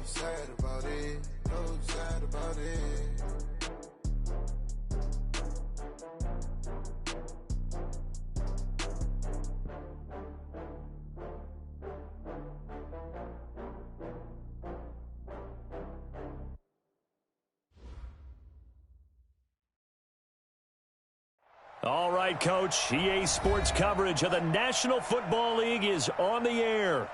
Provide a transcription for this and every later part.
sad about it, no sad about it. All right, Coach. EA Sports coverage of the National Football League is on the air.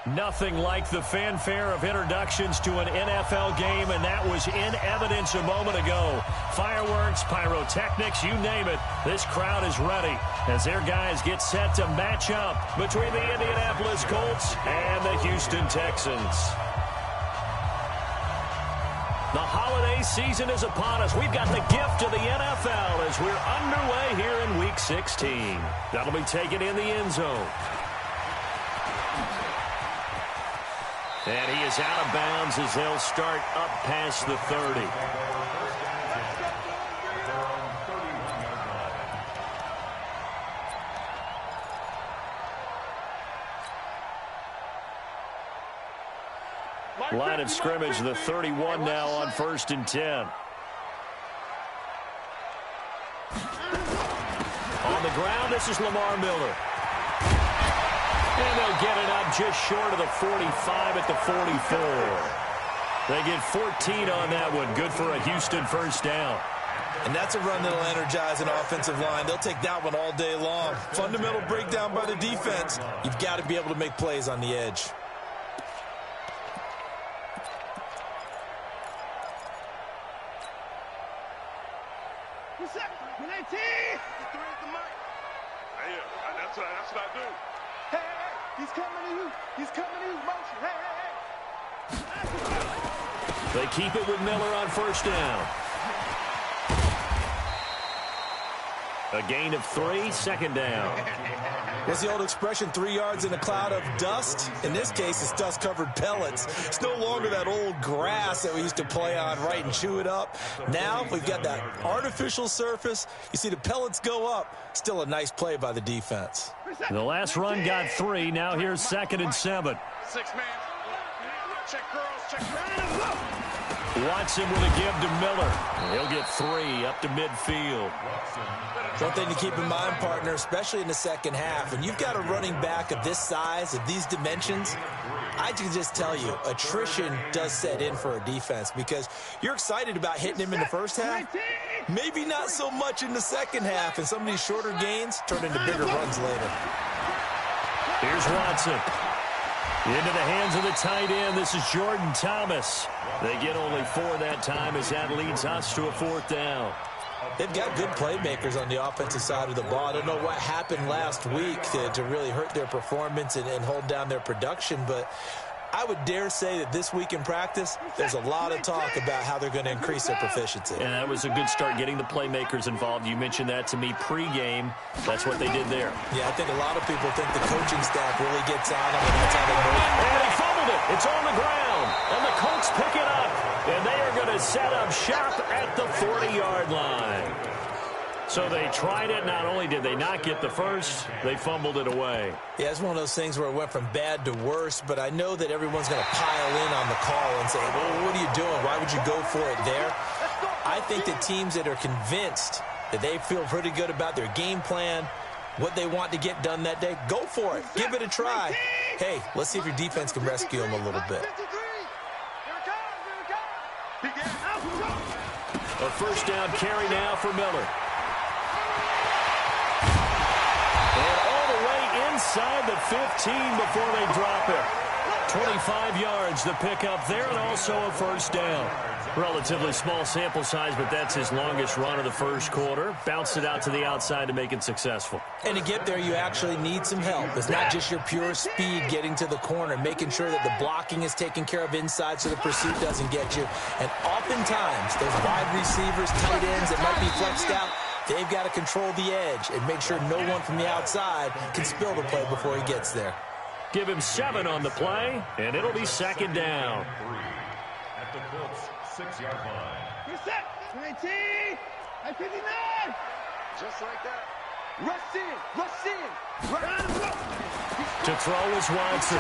Nothing like the fanfare of introductions to an NFL game, and that was in evidence a moment ago. Fireworks, pyrotechnics, you name it. This crowd is ready as their guys get set to match up between the Indianapolis Colts and the Houston Texans. The holiday season is upon us. We've got the gift of the NFL as we're underway here in Week 16. That'll be taken in the end zone. And he is out of bounds as they'll start up past the 30. Line of scrimmage, the 31 now on 1st and 10. On the ground, this is Lamar Miller. And they'll get it up just short of the 45 at the 44. They get 14 on that one. Good for a Houston first down. And that's a run that'll energize an offensive line. They'll take that one all day long. Fundamental breakdown by the defense. You've got to be able to make plays on the edge. That's what I do. Hey, he's coming to you. He's coming to you. Motion. Hey. They keep it with Miller on first down. A gain of 3, second down. What's the old expression, 3 yards in a cloud of dust? In this case, it's dust-covered pellets. It's no longer that old grass that we used to play on, right, and chew it up. Now we've got that artificial surface. You see the pellets go up. Still a nice play by the defense. The last run got 3. Now here's 2nd and 7. 6 man. Check girls. Check girls. Watson with a give to Miller. He'll get 3 up to midfield. One thing to keep in mind, partner, especially in the second half, when you've got a running back of this size, of these dimensions, I can just tell you, attrition does set in for a defense because you're excited about hitting him in the first half. Maybe not so much in the second half, and some of these shorter gains turn into bigger runs later. Here's Watson. Into the hands of the tight end. This is Jordan Thomas. They get only 4 that time as that leads us to a 4th down. They've got good playmakers on the offensive side of the ball. I don't know what happened last week to really hurt their performance and hold down their production, but I would dare say that this week in practice, there's a lot of talk about how they're going to increase their proficiency. And that was a good start getting the playmakers involved. You mentioned that to me pregame. That's what they did there. Yeah, I think a lot of people think the coaching staff really gets on them, and that's how they move. And they fumbled it. It's on the ground. And the Colts pick it up. And they are going to set up shop at the 40-yard line. So they tried it. Not only did they not get the first, they fumbled it away. Yeah, it's one of those things where it went from bad to worse, but I know that everyone's going to pile in on the call and say, well, what are you doing? Why would you go for it there? I think that teams that are convinced that they feel pretty good about their game plan, what they want to get done that day, go for it. Give it a try. Hey, let's see if your defense can rescue them a little bit. A first down carry now for Miller. And all the way inside the 15 before they drop it. 25 yards the pickup there, and also a first down. Relatively small sample size, but that's his longest run of the first quarter. Bounced it out to the outside to make it successful. And to get there, you actually need some help. It's not just your pure speed getting to the corner, making sure that the blocking is taken care of inside so the pursuit doesn't get you. And oftentimes, those wide receivers, tight ends that might be flexed out, they've got to control the edge and make sure no one from the outside can spill the play before he gets there. Give him 7 on the play, and it'll be second down. At the Colts 6-yard line. Reset. 19. At 59. Just like that. Rush in. Rush in. To throw is Watson.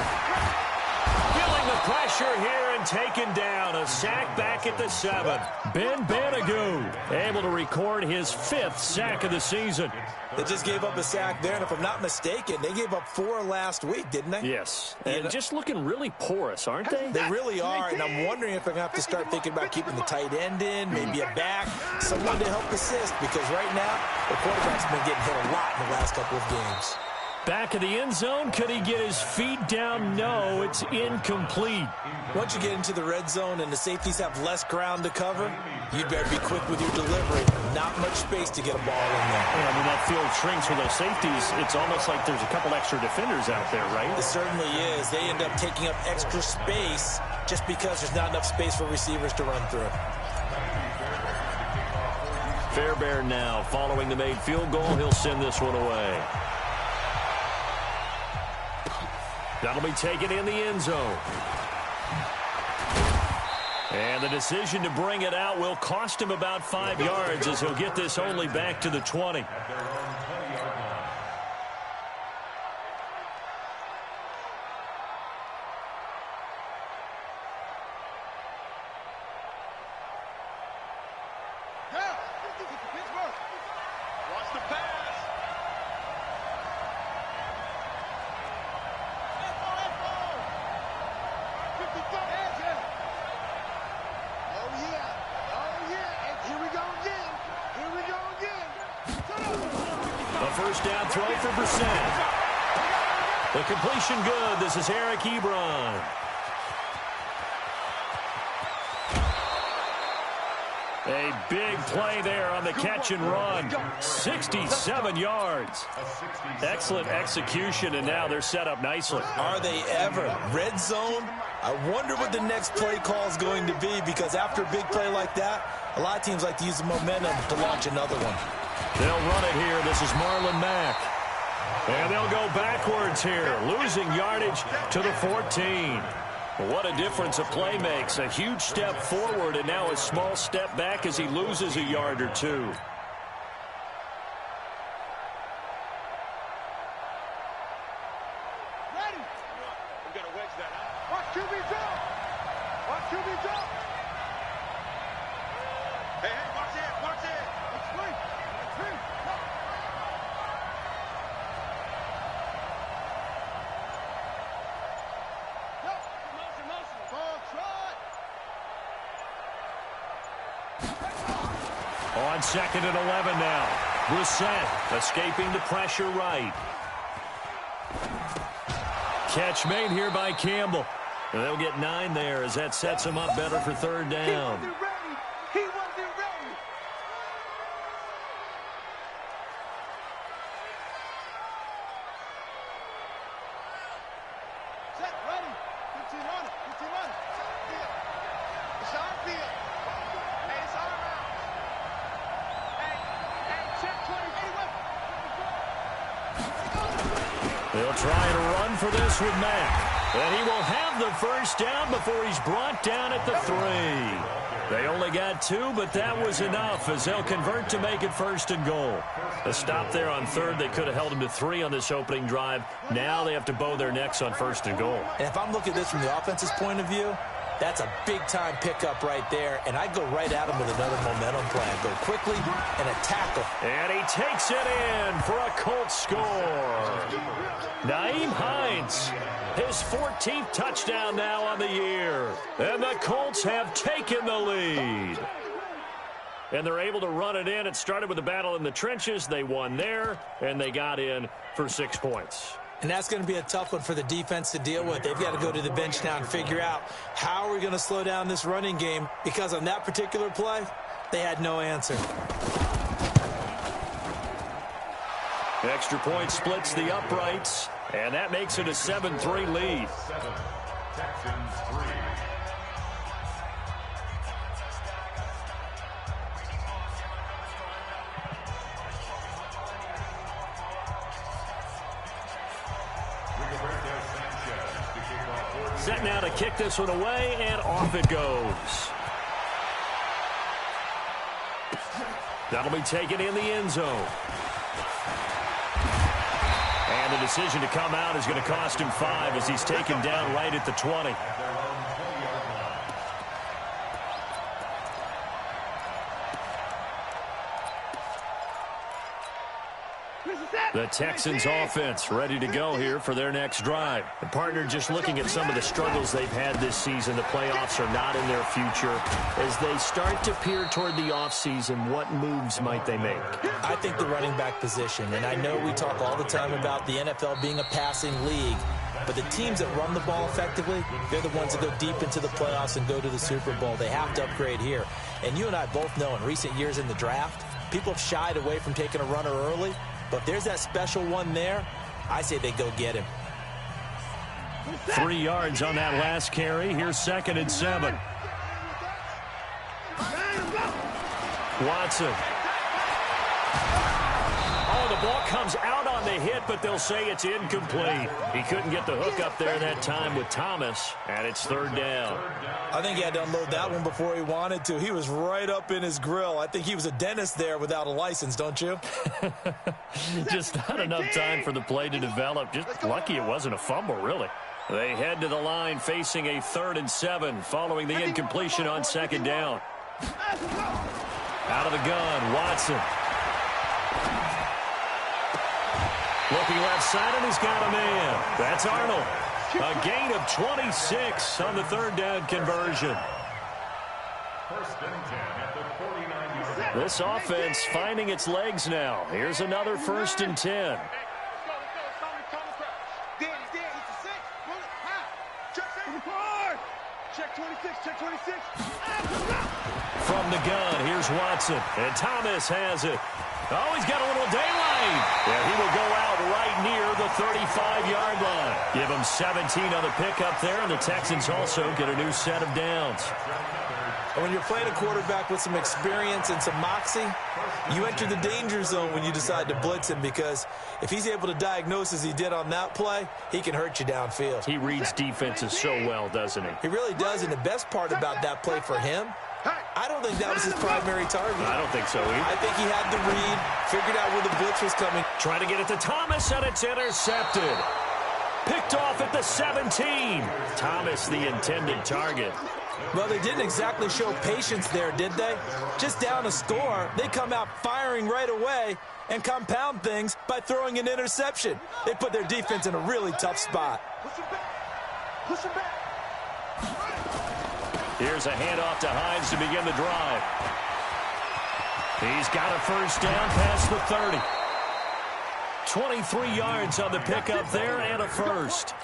Feeling the pressure. pressure here and taken down. A sack back at the 7. Ben Banagoo able to record his 5th sack of the season. They just gave up a sack there, and if I'm not mistaken, they gave up 4 last week, didn't they? Yes, and just looking really porous, aren't they? They really are, and I'm wondering if they're going to have to start thinking about keeping the tight end in, maybe a back, someone to help assist, because right now, the quarterback's been getting hit a lot in the last couple of games. Back of the end zone, could he get his feet down? No, it's incomplete. Once you get into the red zone and the safeties have less ground to cover, you'd better be quick with your delivery. Not much space to get a ball in there. Yeah, I mean, that field shrinks with those safeties. It's almost like there's a couple extra defenders out there, right? It certainly is. They end up taking up extra space just because there's not enough space for receivers to run through. Fairbairn now following the made field goal. He'll send this one away. That'll be taken in the end zone. And the decision to bring it out will cost him about 5 yards as he'll get this only back to the 20. First down throw for Brissett. The completion good. This is Eric Ebron. A big play there on the catch and run. 67 yards. Excellent execution, and now they're set up nicely. Are they ever? Red zone? I wonder what the next play call is going to be, because after a big play like that, a lot of teams like to use the momentum to launch another one. They'll run it here. This is Marlon Mack. And they'll go backwards here, losing yardage to the 14. What a difference a play makes. A huge step forward and now a small step back as he loses a yard or two. Ready. We got to wedge that out. Watch QB drop. Watch QB drop. Hey, watch it. Watch it. Let's swing. On 2nd and 11 now. Brissett escaping the pressure right. Catch made here by Campbell. And they'll get 9 there as that sets him up better for 3rd down. He wasn't ready. Set, ready. 15 on it. 15 on it. It's our field. Hey, it's our round. Hey, check 20. They'll try to run for this with Mack. And he will have the first down before he's brought down at the 3. They only got 2, but that was enough as they'll convert to make it 1st and goal. A stop there on 3rd. They could have held him to 3 on this opening drive. Now they have to bow their necks on 1st and goal. And if I'm looking at this from the offense's point of view, that's a big-time pickup right there, and I'd go right at him with another momentum play. Go quickly and attack him. And he takes it in for a Colts score. Nyheim Hines, his 14th touchdown now on the year. And the Colts have taken the lead. And they're able to run it in. It started with a battle in the trenches. They won there, and they got in for 6 points. And that's going to be a tough one for the defense to deal with. They've got to go to the bench now and figure out how are we going to slow down this running game, because on that particular play, they had no answer. Extra point splits the uprights, and that makes it a 7-3 lead. Texans 3. Set now to kick this one away, and off it goes. That'll be taken in the end zone. And the decision to come out is going to cost him 5 as he's taken down right at the 20. The Texans offense ready to go here for their next drive. The partner, just looking at some of the struggles they've had this season, the playoffs are not in their future. As they start to peer toward the offseason, what moves might they make? I think the running back position, and I know we talk all the time about the NFL being a passing league, but the teams that run the ball effectively, they're the ones that go deep into the playoffs and go to the Super Bowl. They have to upgrade here. And you and I both know in recent years in the draft, people have shied away from taking a runner early. But if there's that special one there, I say they go get him. 3 yards on that last carry. Here's 2nd and 7. Watson. Oh, the ball comes out on the hit, but they'll say it's incomplete. He couldn't get the hook up there that time with Thomas, and it's 3rd down. I think he had to unload that one before he wanted to. He was right up in his grill. I think he was a dentist there without a license, don't you? Just not enough time for the play to develop. Just lucky it wasn't a fumble, really. They head to the line facing a 3rd and 7 following the incompletion on 2nd down. Out of the gun, Watson. Looking left side, and he's got a man. That's Arnold. A gain of 26 on the 3rd down conversion. This offense finding its legs now. Here's another 1st and 10. Check 26, check 26. From the gun, here's Watson. And Thomas has it. Oh, he's got a little daylight. Yeah, he will go out right near the 35-yard line. Give him 17 on the pickup there, and the Texans also get a new set of downs. And when you're playing a quarterback with some experience and some moxie, you enter the danger zone when you decide to blitz him, because if he's able to diagnose as he did on that play, he can hurt you downfield. He reads defenses so well, doesn't he? He really does, and the best part about that play for him, I don't think that was his primary target. I don't think so either. I think he had to read, figured out where the blitz was coming. Trying to get it to Thomas, and it's intercepted. Picked off at the 17. Thomas, the intended target. Well, they didn't exactly show patience there, did they? Just down a score, they come out firing right away and compound things by throwing an interception. They put their defense in a really tough spot. Push him back. Here's a handoff to Hines to begin the drive. He's got a 1st down past the 30. 23 yards on the pickup there and a 1st.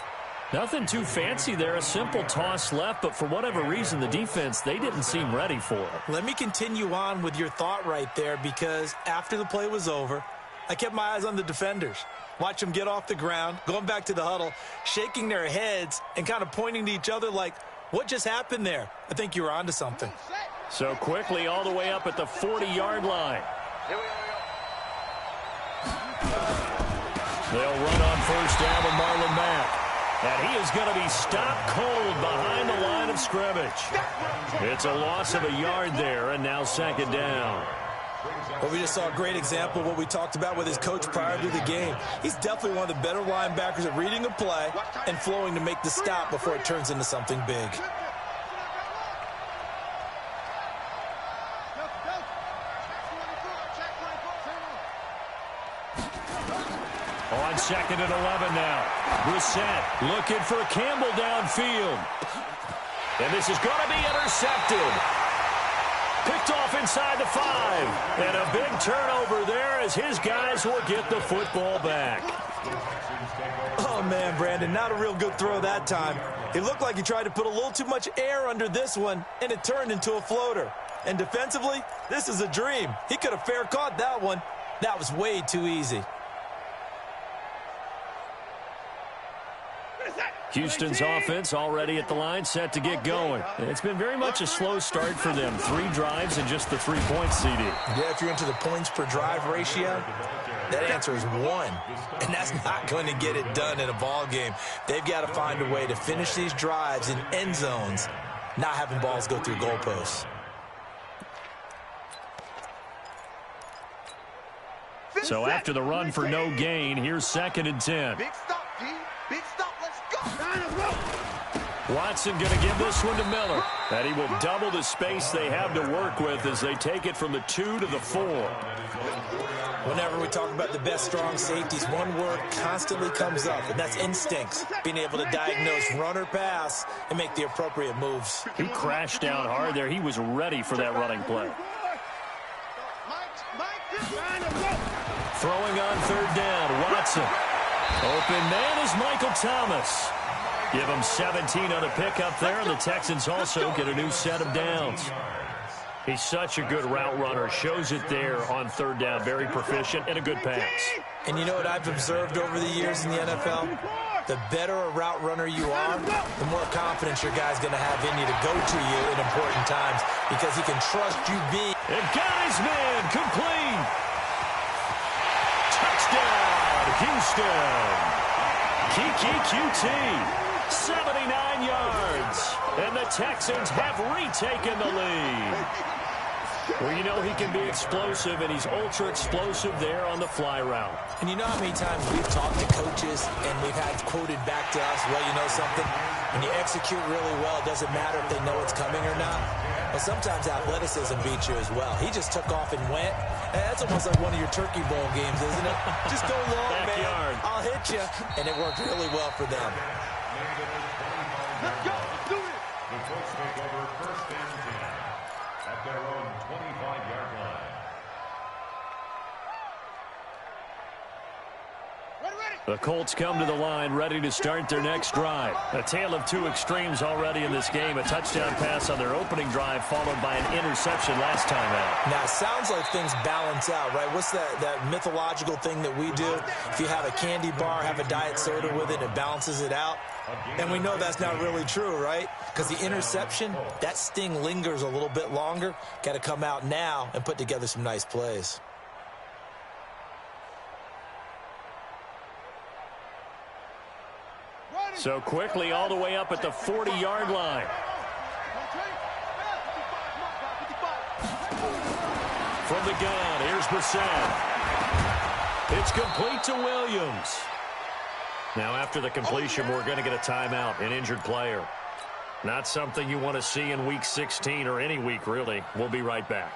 Nothing too fancy there, a simple toss left, but for whatever reason, the defense, they didn't seem ready for it. Let me continue on with your thought right there, because after the play was over, I kept my eyes on the defenders. Watch them get off the ground, going back to the huddle, shaking their heads and kind of pointing to each other like, what just happened there? I think you were onto something. So quickly all the way up at the 40-yard line. They'll run on 1st down with Marlon Mack. And he is going to be stopped cold behind the line of scrimmage. It's a loss of a yard there, and now 2nd down. Well, we just saw a great example of what we talked about with his coach prior to the game. He's definitely one of the better linebackers at reading a play and flowing to make the stop before it turns into something big. On 2nd and 11 now. Brissett looking for Campbell downfield. And this is going to be intercepted. Picked off inside the 5. And a big turnover there as his guys will get the football back. Oh, man, Brandon, not a real good throw that time. It looked like he tried to put a little too much air under this one, and it turned into a floater. And defensively, this is a dream. He could have fair caught that one. That was way too easy. Houston's offense already at the line, set to get going. It's been very much a slow start for them. 3 drives and just the 3 points, CD. Yeah, if you're into the points per drive ratio, that answer is 1. And that's not going to get it done in a ball game. They've got to find a way to finish these drives in end zones, not having balls go through goalposts. So after the run for no gain, here's 2nd and 10. Big stop, P. Big stop. Let's go. Watson going to give this one to Miller. And he will double the space they have to work with as they take it from the 2 to the 4. Whenever we talk about the best strong safeties, one word constantly comes up, and that's instincts. Being able to diagnose run or pass and make the appropriate moves. He crashed down hard there. He was ready for that running play. Throwing on third down, Watson. Open man is Michael Thomas. Give him 17 on the pickup there, and the Texans also get a new set of downs. He's such a good route runner. Shows it there on third down. Very proficient and a good pass. And you know what I've observed over the years in the NFL? The better a route runner you are, the more confidence your guy's going to have in you to go to you in important times because he can trust you being. And got his man complete. Touchdown, Houston. Kiki QT, 79 yards. And the Texans have retaken the lead. Well, you know he can be explosive, and he's ultra-explosive there on the fly route. And you know how many times we've talked to coaches and we've had quoted back to us, well, you know something? When you execute really well, it doesn't matter if they know it's coming or not. But sometimes athleticism beats you as well. He just took off and went. And that's almost like one of your Turkey Bowl games, isn't it? Just go long, Backyard. man. I'll hit you. And it worked really well for them. Let's go. Do it. The Colts take over first and 10 at their own 25-yard line. The Colts come to the line ready to start their next drive. A tale of two extremes already in this game. A touchdown pass on their opening drive followed by an interception last time out. Now, it sounds like things balance out, right? What's that mythological thing that we do? If you have a candy bar, have a diet soda with it, it balances it out. And we know that's not really true, right? Because the interception, that sting lingers a little bit longer. Got to come out now and put together some nice plays. So quickly all the way up at the 40-yard line. From the gun, here's Brissett. It's complete to Williams. Now after the completion, we're going to get a timeout, an injured player. Not something you want to see in Week 16 or any week, really. We'll be right back.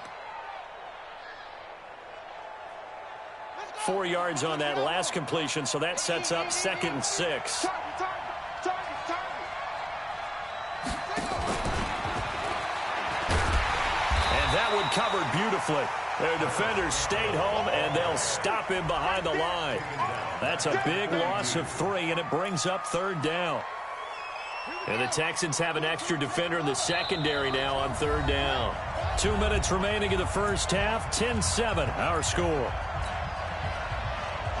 4 yards on that last completion, so that sets up 2nd and 6. That one covered beautifully. Their defenders stayed home, and they'll stop him behind the line. That's a big loss of 3, and it brings up 3rd down. And the Texans have an extra defender in the secondary now on 3rd down. 2 minutes remaining in the first half. 10-7, our score.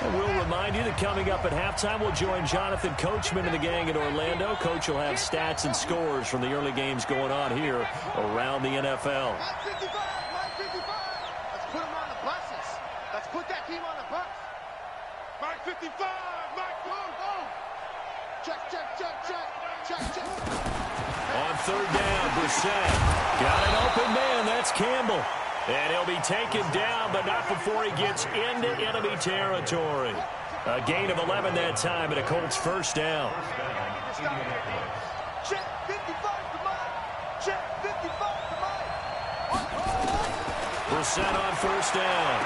And we'll remind you that coming up at halftime, we'll join Jonathan Coachman and the gang in Orlando. Coach will have stats and scores from the early games going on here around the NFL. Let's put them on the buses. Let's put that team on the bus. Mike 55, Mike, go. Check. On 3rd down, Brissett. Got an open man. That's Campbell. And he'll be taken down, but not before he gets into enemy territory. A gain of 11 that time, and a Colts first down. Check 55 to Mike. Check 55 to Mike. Brissett on first down.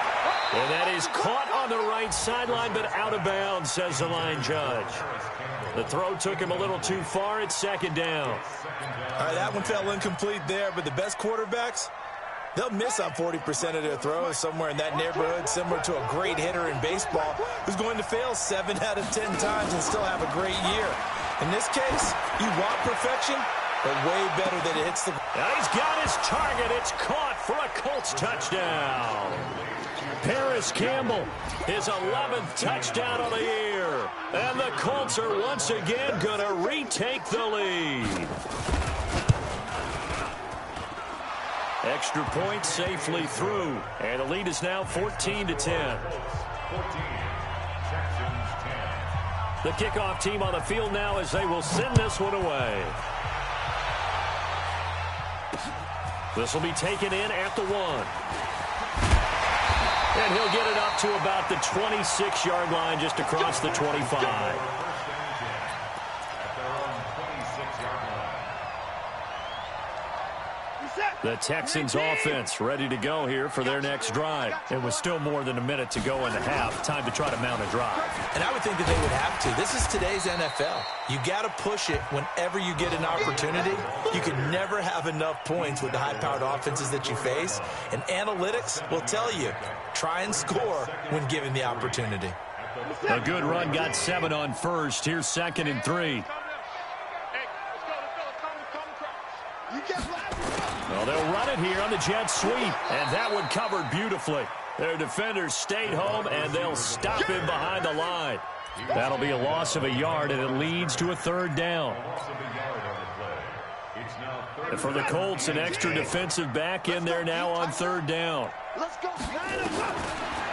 And that is caught on the right sideline, but out of bounds, says the line judge. The throw took him a little too far. It's 2nd down. All right, that one fell incomplete there, but the best quarterbacks, they'll miss on 40% of their throws, somewhere in that neighborhood, similar to a great hitter in baseball who's going to fail 7 out of 10 times and still have a great year. In this case, you want perfection, but way better that it hits the... Now he's got his target. It's caught for a Colts touchdown. Paris Campbell, his 11th touchdown of the year. And the Colts are once again going to retake the lead. Extra point safely through. And the lead is now 14-10. 14, Texans 10. The kickoff team on the field now as they will send this one away. This will be taken in at the 1. And he'll get it up to about the 26-yard line, just across the 25. At their own 26-yard line. The Texans offense ready to go here for their next drive. It was still more than a minute to go in the half. Time to try to mount a drive. And I would think that they would have to. This is today's NFL. You got to push it whenever you get an opportunity. You can never have enough points with the high-powered offenses that you face. And analytics will tell you, try and score when given the opportunity. A good run got 7 on first. Here's 2nd and 3. Well, they'll run it here on the jet sweep, and that one covered beautifully. Their defenders stayed home, and they'll stop him behind the line. That'll be a loss of a yard, and it leads to a 3rd down. And for the Colts, an extra defensive back in there now on 3rd down.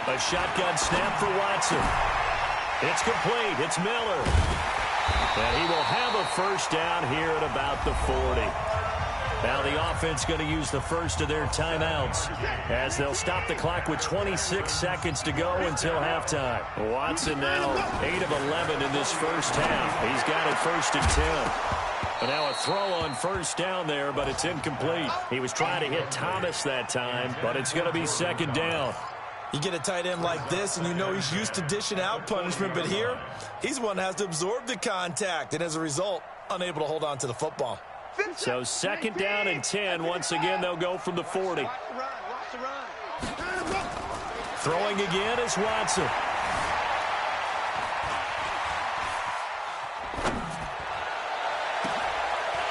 A shotgun snap for Watson. It's complete. It's Miller. And he will have a 1st down here at about the 40. Now the offense going to use the first of their timeouts as they'll stop the clock with 26 seconds to go until halftime. Watson now 8 of 11 in this first half. He's got it 1st and 10. But now a throw on 1st down there, but it's incomplete. He was trying to hit Thomas that time, but it's going to be 2nd down. You get a tight end like this, and you know he's used to dishing out punishment, but here, he's one that has to absorb the contact, and as a result, unable to hold on to the football. So 2nd down and 10. Once again, they'll go from the 40. Throwing again is Watson.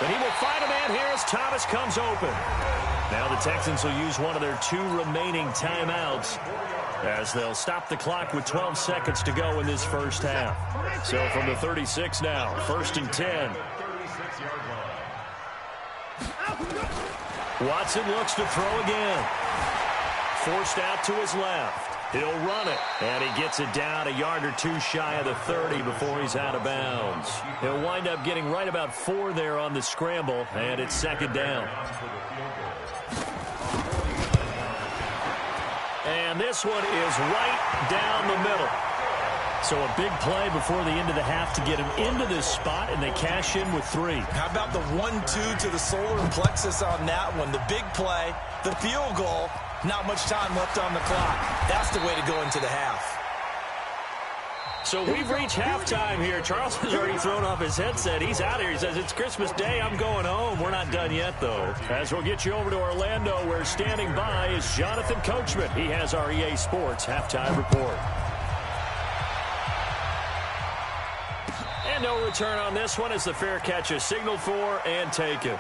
But he will find a man here as Thomas comes open. Now the Texans will use one of their 2 remaining timeouts as they'll stop the clock with 12 seconds to go in this first half. So from the 36 now, 1st and 10. Watson looks to throw again. Forced out to his left. He'll run it, and he gets it down a yard or 2 shy of the 30 before he's out of bounds. He'll wind up getting right about 4 there on the scramble, and it's 2nd down. And this one is right down the middle. So a big play before the end of the half to get him into this spot, and they cash in with 3. How about the 1-2 to the solar plexus on that one? The big play, the field goal, not much time left on the clock. That's the way to go into the half. So we've reached halftime here. Charles has already thrown off his headset. He's out here. He says, it's Christmas Day. I'm going home. We're not done yet, though. As we'll get you over to Orlando, where standing by is Jonathan Coachman. He has our EA Sports halftime report. And no return on this one as the fair catch is signaled for and taken.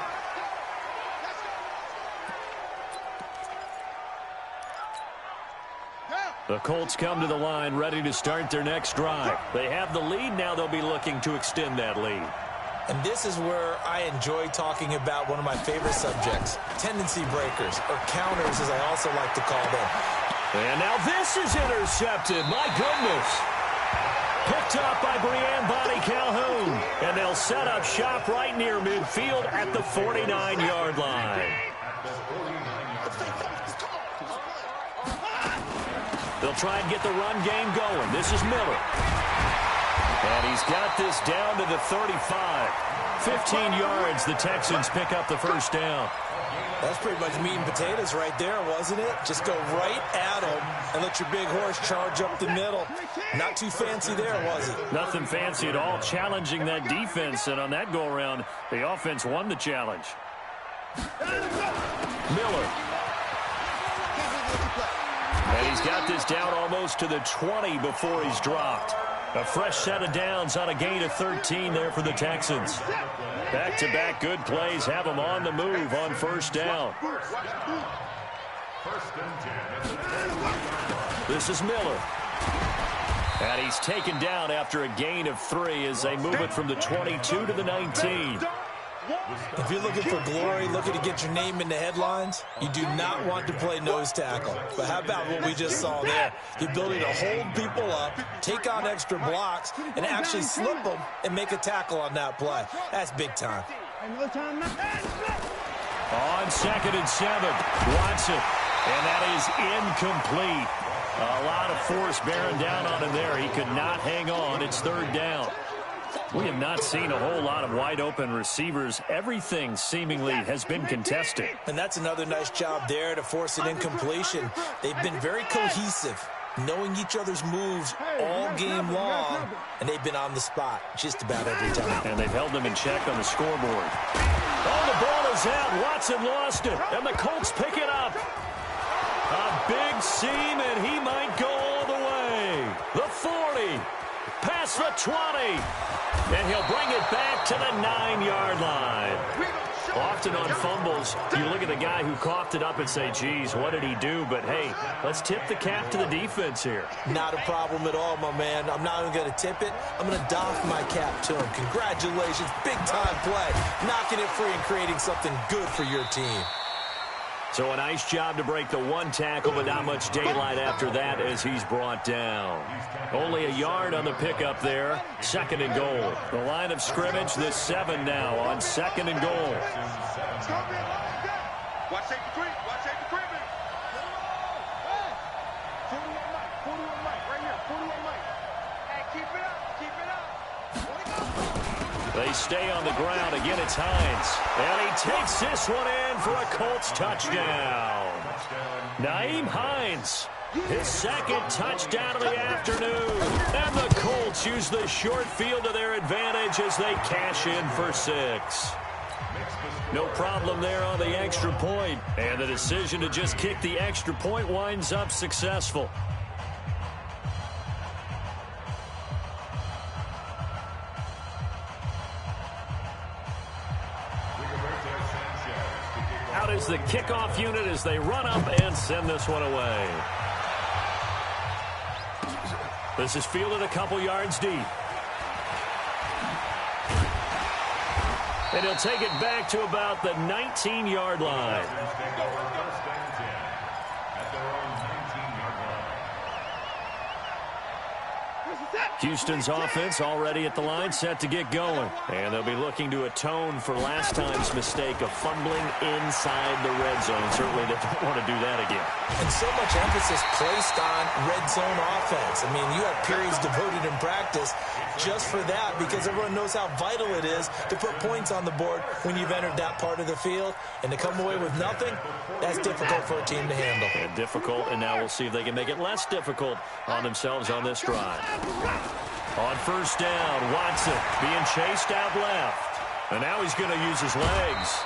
The Colts come to the line ready to start their next drive. They have the lead. Now they'll be looking to extend that lead. And this is where I enjoy talking about one of my favorite subjects, tendency breakers, or counters as I also like to call them. And now this is intercepted. My goodness. Picked up by Brianne Bonnie Calhoun. And they'll set up shop right near midfield at the 49-yard line. They'll try and get the run game going. This is Miller. And he's got this down to the 35. 15 yards, the Texans pick up the 1st down. That's pretty much meat and potatoes right there, wasn't it? Just go right at them and let your big horse charge up the middle. Not too fancy there, was it? Nothing fancy at all. Challenging that defense, and on that go-around, the offense won the challenge. Miller. And he's got this down almost to the 20 before he's dropped. A fresh set of downs on a gain of 13 there for the Texans. Back-to-back good plays have them on the move on 1st down. This is Miller. And he's taken down after a gain of 3 as they move it from the 22 to the 19. If you're looking for glory, looking to get your name in the headlines, you do not want to play nose tackle. But how about what we just saw there? The ability to hold people up, take on extra blocks, and actually slip them and make a tackle on that play. That's big time. On 2nd and 7, Watson. And that is incomplete. A lot of force bearing down on him there. He could not hang on. It's 3rd down. We have not seen a whole lot of wide-open receivers. Everything seemingly has been contested. And that's another nice job there to force an incompletion. They've been very cohesive, knowing each other's moves all game long, and they've been on the spot just about every time. And they've held them in check on the scoreboard. Oh, the ball is out. Watson lost it, and the Colts pick it up. A big seam, and he might go all the way. The 40, past the 20. And he'll bring it back to the 9-yard line. Often on fumbles, you look at the guy who coughed it up and say, geez, what did he do? But, hey, let's tip the cap to the defense here. Not a problem at all, my man. I'm not even going to tip it. I'm going to doff my cap to him. Congratulations. Big-time play. Knocking it free and creating something good for your team. So a nice job to break the one tackle, but not much daylight after that as he's brought down. Only a yard on the pickup there. 2nd and goal. The line of scrimmage, the 7 now on 2nd and goal. Watch take the creep. Watch take the creep. 41 Mike. Right here. 41 Mike. Hey, keep it up. Keep it up. They stay on the ground. Again, it's Hines. And he takes this one in for a Colts touchdown. Nyheim Hines, his 2nd touchdown of the afternoon. And the Colts use the short field to their advantage as they cash in for 6. No problem there on the extra point. And the decision to just kick the extra point winds up successful. Out is the kickoff unit as they run up and send this one away. This is fielded a couple yards deep. And he'll take it back to about the 19-yard line. Houston's offense already at the line, set to get going. And they'll be looking to atone for last time's mistake of fumbling inside the red zone. Certainly they don't want to do that again. And so much emphasis placed on red zone offense. I mean, you have periods devoted in practice just for that because everyone knows how vital it is to put points on the board when you've entered that part of the field. And to come away with nothing, that's difficult for a team to handle. And difficult, and now we'll see if they can make it less difficult on themselves on this drive. On 1st down, Watson being chased out left. And now he's going to use his legs.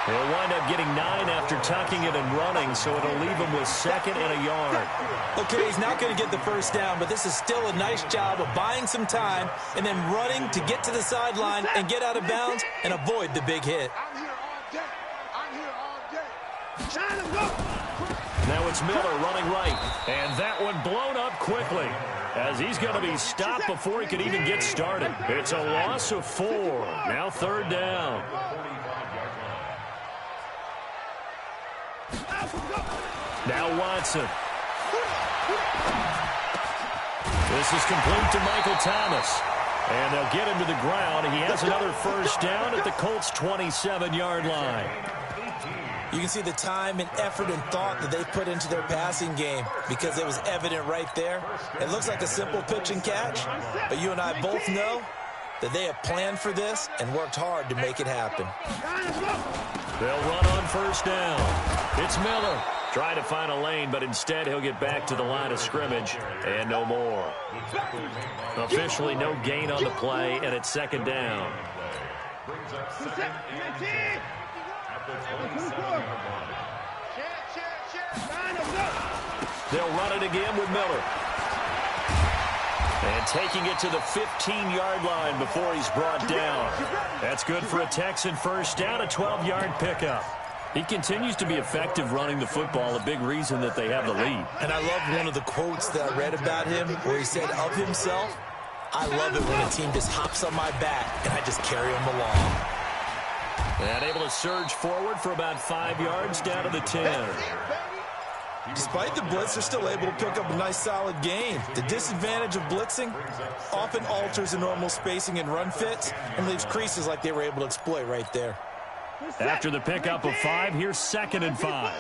He'll wind up getting 9 after tucking it and running, so it'll leave him with 2nd and a yard. Okay, he's not going to get the 1st down, but this is still a nice job of buying some time and then running to get to the sideline and get out of bounds and avoid the big hit. I'm here all day. I'm here all day. China, go! Now it's Miller running right. And that one blown up quickly as he's going to be stopped before he can even get started. It's a loss of 4. Now 3rd down. Now Watson. This is complete to Michael Thomas. And they'll get him to the ground. He has another 1st down at the Colts' 27-yard line. You can see the time and effort and thought that they put into their passing game because it was evident right there. It looks like a simple pitch and catch, but you and I both know that they have planned for this and worked hard to make it happen. They'll run on 1st down. It's Miller. Trying to find a lane, but instead he'll get back to the line of scrimmage and no more. Officially no gain on the play, and it's 2nd down. They'll run it again with Miller. And taking it to the 15-yard line before he's brought down. That's good for a Texan 1st down, a 12-yard pickup. He continues to be effective running the football, a big reason that they have the lead. And I love one of the quotes that I read about him where he said of himself, I love it when a team just hops on my back and I just carry them along. And able to surge forward for about 5 yards down to the 10. Despite the blitz, they're still able to pick up a nice solid gain. The disadvantage of blitzing often alters the normal spacing and run fits and leaves creases like they were able to exploit right there. After the pickup of 5, here's 2nd and 5.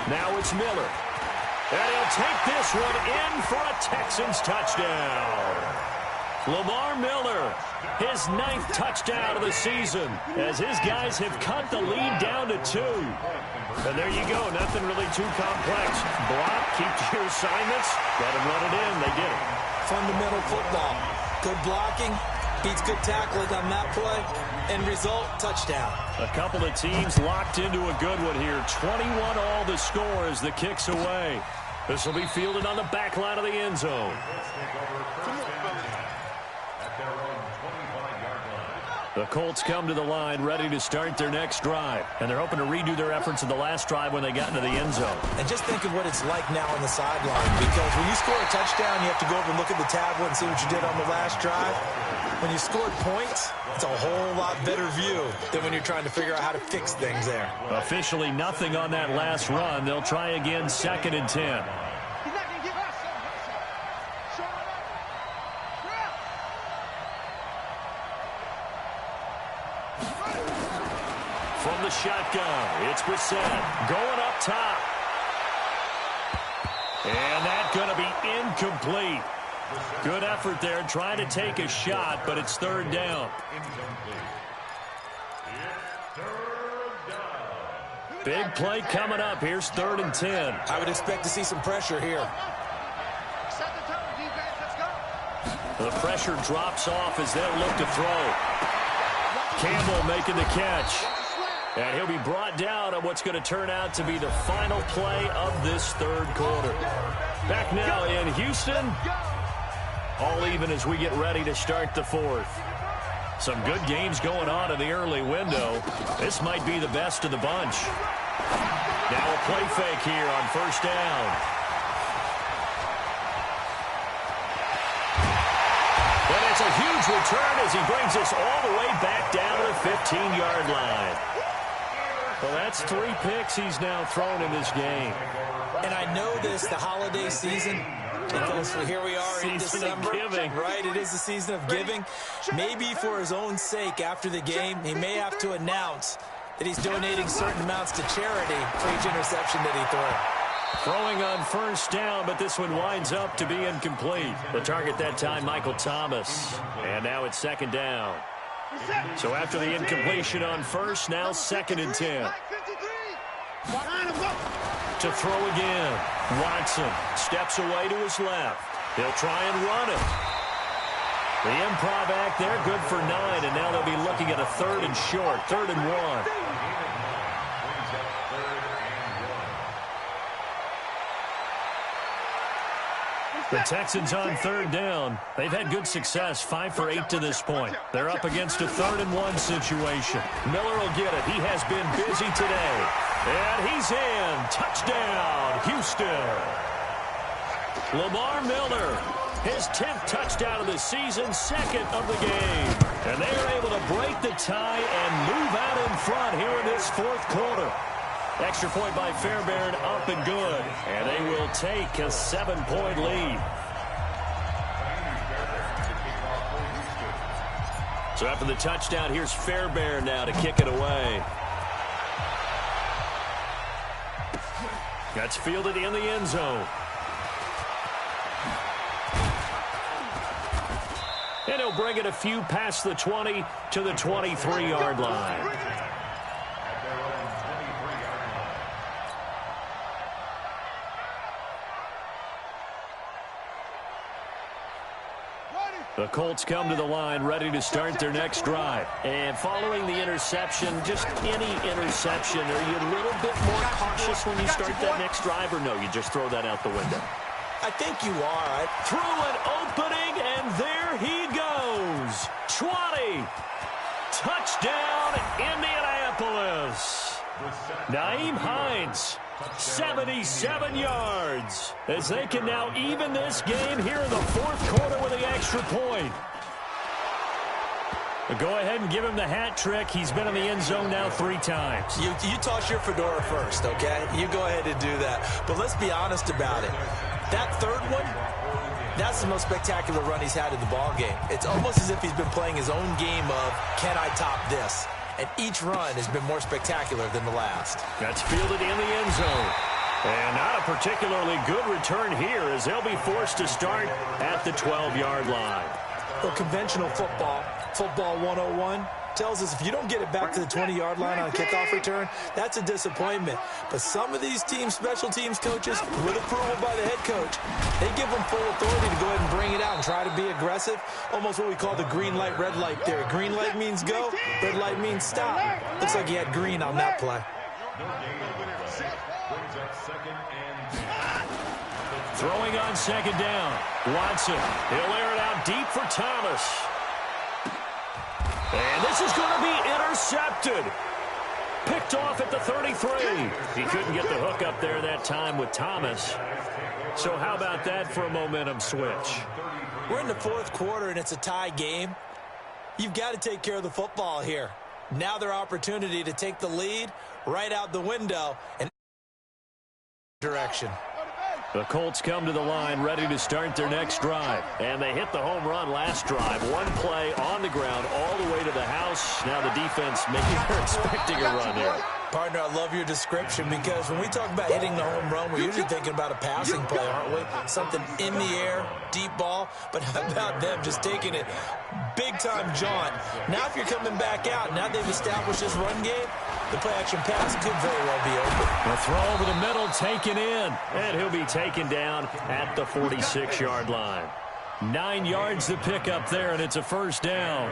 Now it's Miller. And he'll take this one in for a Texans touchdown. Lamar Miller, his 9th touchdown of the season, as his guys have cut the lead down to 2. And there you go, nothing really too complex. Block, keep to your assignments, let them run it in, they get it. Fundamental football. Good blocking, beats good tackling on that play, end result, touchdown. A couple of teams locked into a good one here. 21 all the score as the kick's away. This will be fielded on the back line of the end zone. The Colts come to the line ready to start their next drive. And they're hoping to redo their efforts in the last drive when they got into the end zone. And just think of what it's like now on the sideline. Because when you score a touchdown, you have to go over and look at the tablet and see what you did on the last drive. When you scored points, it's a whole lot better view than when you're trying to figure out how to fix things there. Officially nothing on that last run. They'll try again, 2nd and 10. From the shotgun, it's Brissett going up top. And that's going to be incomplete. Good effort there, trying to take a shot, but it's 3rd down. Big play coming up. Here's 3rd and 10. I would expect to see some pressure here. The pressure drops off as they'll look to throw. Campbell making the catch. And he'll be brought down on what's going to turn out to be the final play of this 3rd quarter. Back now in Houston. All even as we get ready to start the 4th. Some good games going on in the early window. This might be the best of the bunch. Now a play fake here on 1st down. And it's a huge return as he brings us all the way back down to the 15-yard line. Well, that's 3 picks he's now thrown in this game. And I know this, the holiday season, because here we are in December, right? It is the season of giving. Maybe for his own sake after the game, he may have to announce that he's donating certain amounts to charity for each interception that he threw. Throwing on 1st down, but this one winds up to be incomplete. The target that time, Michael Thomas. And now it's 2nd down. So after the incompletion on 1st, now 2nd and 10. To throw again. Watson steps away to his left. He'll try and run it. The improv act there, good for 9, and now they'll be looking at a 3rd and short, 3rd and 1. The Texans on 3rd down. They've had good success, 5 for 8 to this point. They're up against a 3rd and 1 situation. Miller will get it. He has been busy today. And he's in. Touchdown, Houston. Lamar Miller, his 10th touchdown of the season, 2nd of the game. And they are able to break the tie and move out in front here in this 4th quarter. Extra point by Fairbairn, up and good. And they will take a 7-point lead. So after the touchdown, here's Fairbairn now to kick it away. That's fielded in the end zone. And he'll bring it a few past the 20 to the 23-yard line. The Colts come to the line ready to start their next drive. And following the interception, just any interception, are you a little bit more cautious when you start that next drive, or no, you just throw that out the window? I think you are. Through an opening, and there he goes. 20. Touchdown, Indianapolis. Nyheim Hines, 77 yards, as they can now even this game here in the 4th quarter with the extra point. Go ahead and give him the hat trick. He's been in the end zone now 3 times. You toss your fedora first, okay? You go ahead and do that. But let's be honest about it. That 3rd one, that's the most spectacular run he's had in the ballgame. It's almost as if he's been playing his own game of, can I top this? And each run has been more spectacular than the last. That's fielded in the end zone. And not a particularly good return here as they'll be forced to start at the 12-yard line. Well, conventional football 101, tells us if you don't get it back to the 20-yard line on a kickoff return, that's a disappointment. But some of these teams, special teams coaches, with approval by the head coach, they give them full authority to go ahead and bring it out and try to be aggressive, almost what we call the green light, red light theory. Green light means go, red light means stop. Looks like he had green on that play. Throwing on second down. Watson, he'll air it out deep for Thomas. And this is going to be intercepted. Picked off at the 33. He couldn't get the hook up there that time with Thomas. So how about that for a momentum switch? We're in the fourth quarter, and it's a tie game. You've got to take care of the football here. Now their opportunity to take the lead right out the window and direction. The Colts come to the line ready to start their next drive. And they hit the home run last drive. One play on the ground all the way to the house. Now the defense maybe they're expecting a run here. Partner, I love your description because when we talk about hitting the home run, we're usually thinking about a passing play, aren't we? Something in the air, deep ball. But how about them just taking it big-time jaunt? Now if you're coming back out, now they've established this run game, the play-action pass could very well be open. A throw over the middle, taken in. And he'll be taken down at the 46-yard line. 9 yards to pick up there, and it's a first down.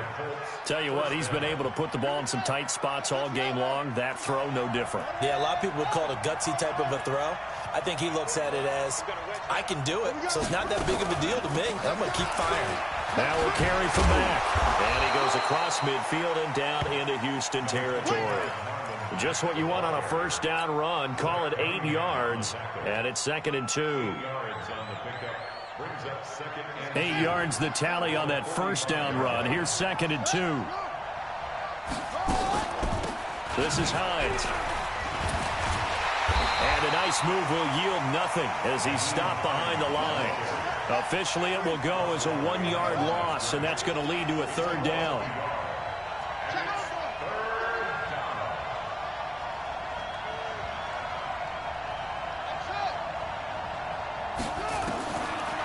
Tell you what, he's been able to put the ball in some tight spots all game long. That throw, no different. Yeah, a lot of people would call it a gutsy type of a throw. I think he looks at it as, I can do it, so it's not that big of a deal to me. I'm going to keep firing. Now we'll carry from Mack. And he goes across midfield and down into Houston territory. Just what you want on a first down run. Call it 8 yards, and it's 2nd and 2. 8 yards the tally on that first down run. Here's 2nd and 2. This is Hines. And a nice move will yield nothing as he's stopped behind the line. Officially, it will go as a 1-yard loss, and that's going to lead to a third down.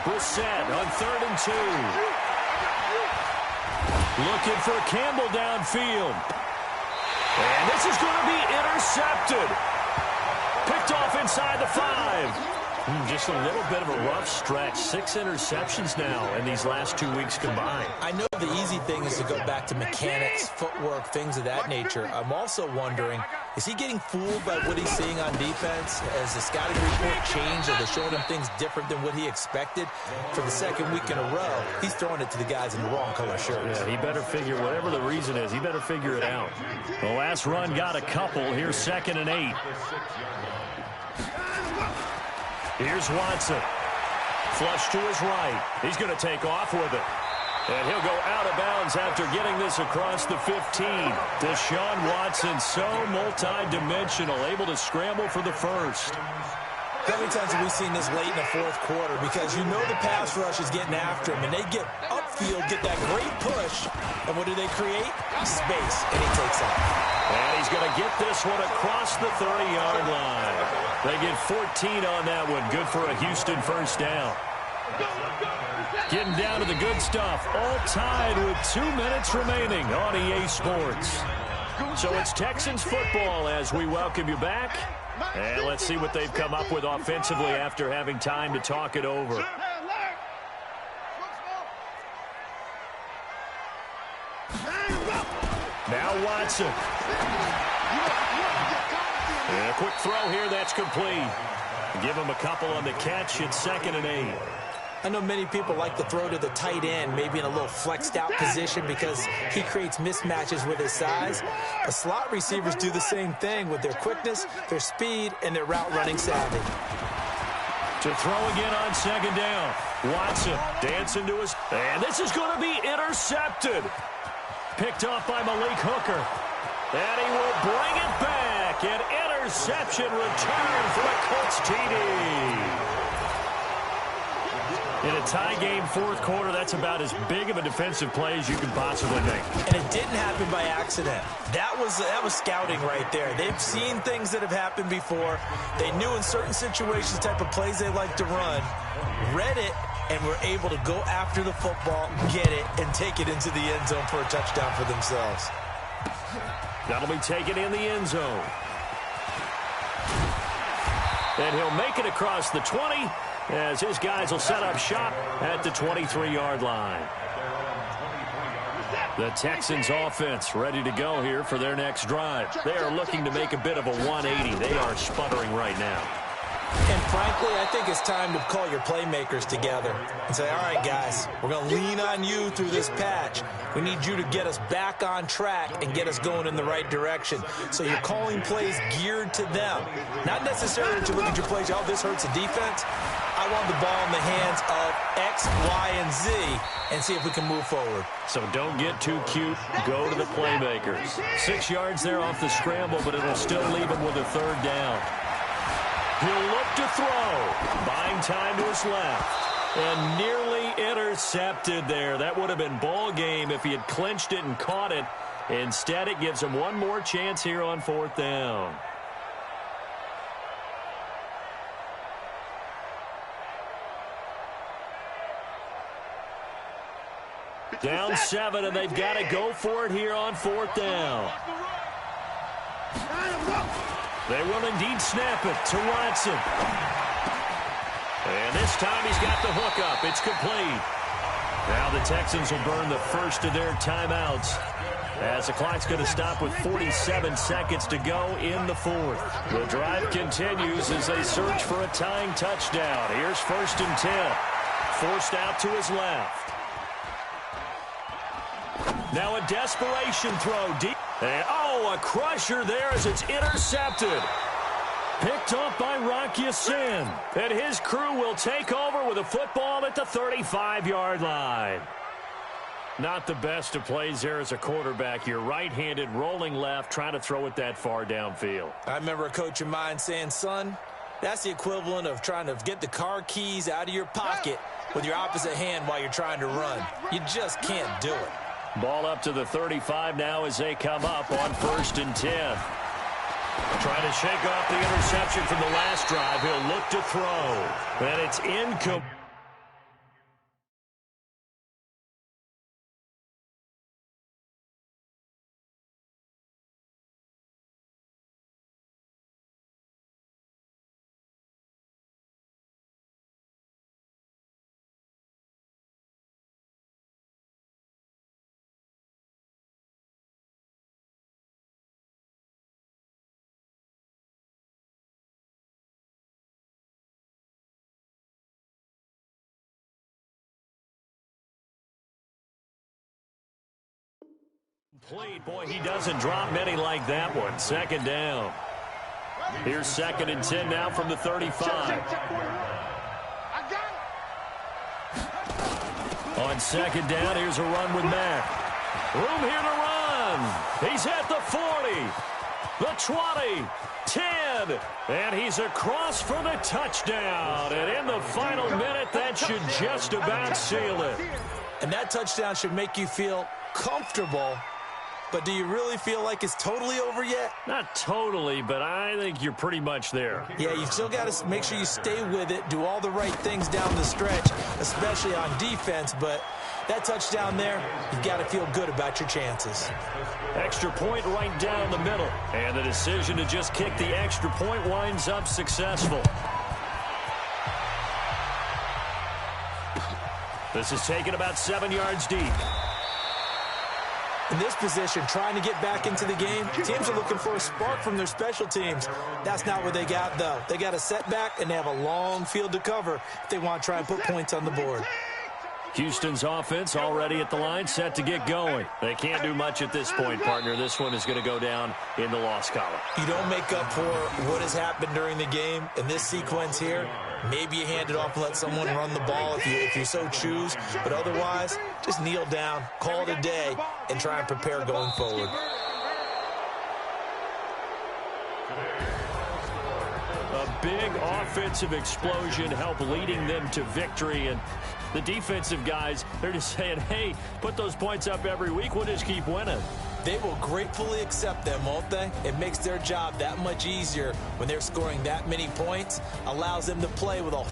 We're set on 3rd and 2. Looking for Campbell downfield. And this is going to be intercepted. Picked off inside the 5. Just a little bit of a rough stretch. 6 interceptions now in these last 2 weeks combined. I know the easy thing is to go back to mechanics, footwork, things of that nature. I'm also wondering, is he getting fooled by what he's seeing on defense? Has the scouting report changed? Are they showing him things different than what he expected? For the second week in a row, he's throwing it to the guys in the wrong color shirts. Yeah, he better figure, whatever the reason is, he better figure it out. The last run got a couple. Here's 2nd and 8. Here's Watson. Flush to his right. He's going to take off with it. And he'll go out of bounds after getting this across the 15. Deshaun Watson, so multi-dimensional, able to scramble for the first. How many times have we seen this late in the fourth quarter? Because you know the pass rush is getting after him, and they get upfield, get that great push, and what do they create? Space, and he takes off. And he's going to get this one across the 30-yard line. They get 14 on that one. Good for a Houston first down. Getting down to the good stuff. All tied with 2 minutes remaining on EA Sports. So it's Texans football as we welcome you back. And let's see what they've come up with offensively after having time to talk it over. Now Watson. And a quick throw here, that's complete. Give him a couple on the catch. It's 2nd and 8. I know many people like to throw to the tight end, maybe in a little flexed out position because he creates mismatches with his size. But slot receivers do the same thing with their quickness, their speed, and their route running savvy. To throw again on 2nd down. Watson dancing to his... And this is going to be intercepted. Picked off by Malik Hooker. And he will bring it back. An interception return for the Colts TD. In a tie game fourth quarter, that's about as big of a defensive play as you can possibly make. And it didn't happen by accident. That was scouting right there. They've seen things that have happened before. They knew in certain situations type of plays they like to run, read it, and were able to go after the football, get it, and take it into the end zone for a touchdown for themselves. That'll be taken in the end zone. And he'll make it across the 20 as his guys will set up shop at the 23-yard line. The Texans offense ready to go here for their next drive. They are looking to make a bit of a 180. They are sputtering right now. And frankly, I think it's time to call your playmakers together and say, all right, guys, we're going to lean on you through this patch. We need you to get us back on track and get us going in the right direction. So you're calling plays geared to them. Not necessarily to look at your plays, oh, this hurts the defense. I want the ball in the hands of X, Y, and Z and see if we can move forward. So don't get too cute. Go to the playmakers. 6 yards there off the scramble, but it'll still leave him with a third down. He'll look to throw. Buying time to his left. And nearly intercepted there. That would have been ball game if he had clinched it and caught it. Instead, it gives him one more chance here on fourth down. Down 7, and they've got to go for it here on fourth down. They will indeed snap it to Watson. And this time he's got the hook up. It's complete. Now the Texans will burn the first of their timeouts as the clock's going to stop with 47 seconds to go in the fourth. The drive continues as they search for a tying touchdown. Here's 1st and 10. Forced out to his left. Now a desperation throw deep. And, a crusher there as it's intercepted. Picked up by Rock Ya-Sin. And his crew will take over with a football at the 35-yard line. Not the best of plays there as a quarterback. You're right-handed, rolling left, trying to throw it that far downfield. I remember a coach of mine saying, son, that's the equivalent of trying to get the car keys out of your pocket with your opposite hand while you're trying to run. You just can't do it. Ball up to the 35 now as they come up on 1st and 10. Trying to shake off the interception from the last drive. He'll look to throw. And it's incomplete. Boy, he doesn't drop many like that one. 2nd down. Here's 2nd and 10 now from the 35. On 2nd down, here's a run with Mack. Room here to run. He's at the 40, the 20, 10, and he's across for the touchdown. And in the final minute, that should just about seal it. And that touchdown should make you feel comfortable. But do you really feel like it's totally over yet? Not totally, but I think you're pretty much there. Yeah, you still got to make sure you stay with it, do all the right things down the stretch, especially on defense. But that touchdown there, you've got to feel good about your chances. Extra point right down the middle. And the decision to just kick the extra point winds up successful. This is taken about 7 yards deep. In this position, trying to get back into the game, teams are looking for a spark from their special teams. That's not what they got, though. They got a setback, and they have a long field to cover if they want to try and put points on the board. Houston's offense already at the line, set to get going. They can't do much at this point, partner. This one is going to go down in the loss column. You don't make up for what has happened during the game in this sequence here. Maybe you hand it off and let someone run the ball if you so choose. But otherwise, just kneel down, call it a day, and try and prepare going forward. A big offensive explosion helped leading them to victory. And the defensive guys, they're just saying, hey, put those points up every week. We'll just keep winning. They will gratefully accept them, won't they? It makes their job that much easier when they're scoring that many points, allows them to play with a